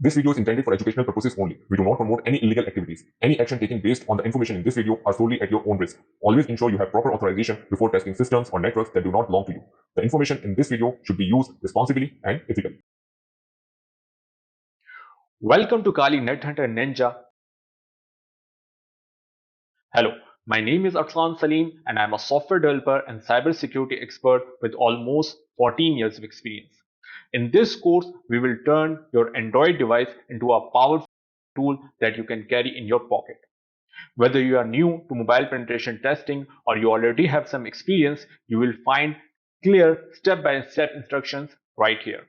This video is intended for educational purposes only. We do not promote any illegal activities. Any action taken based on the information in this video are solely at your own risk. Always ensure you have proper authorization before testing systems or networks that do not belong to you. The information in this video should be used responsibly and ethically. Welcome to Kali NetHunter Ninja. Hello, my name is Arslan Salim and I'm a software developer and cybersecurity expert with almost 14 years of experience. In this course, we will turn your Android device into a powerful tool that you can carry in your pocket. Whether you are new to mobile penetration testing or you already have some experience, you will find clear step-by-step instructions right here.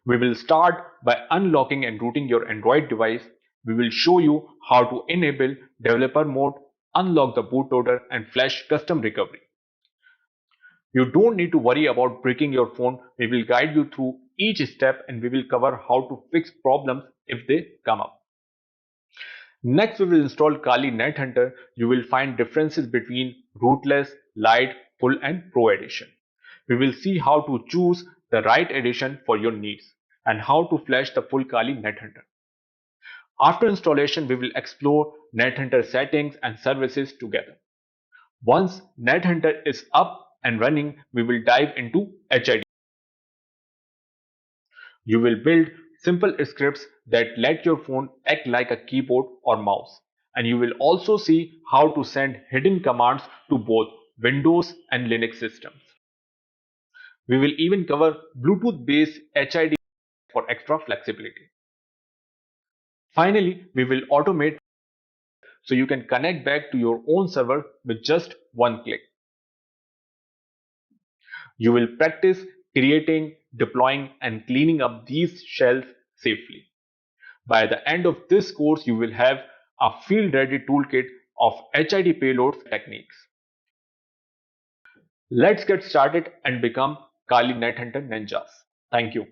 We will start by unlocking and rooting your Android device. We will show you how to enable developer mode, unlock the bootloader and flash custom recovery. You don't need to worry about breaking your phone. We will guide you through each step and we will cover how to fix problems if they come up. Next, we will install Kali NetHunter. You will find differences between rootless, light, full and pro edition. We will see how to choose the right edition for your needs and how to flash the full Kali NetHunter. After installation, we will explore NetHunter settings and services together. Once NetHunter is up and running, we will dive into HID. You will build simple scripts that let your phone act like a keyboard or mouse. And you will also see how to send hidden commands to both Windows and Linux systems. We will even cover Bluetooth-based HID for extra flexibility. Finally, we will automate so you can connect back to your own server with just one click. You will practice creating, deploying, and cleaning up these shells safely. By the end of this course, you will have a field-ready toolkit of HID payloads techniques. Let's get started and become Kali NetHunter Ninjas. Thank you.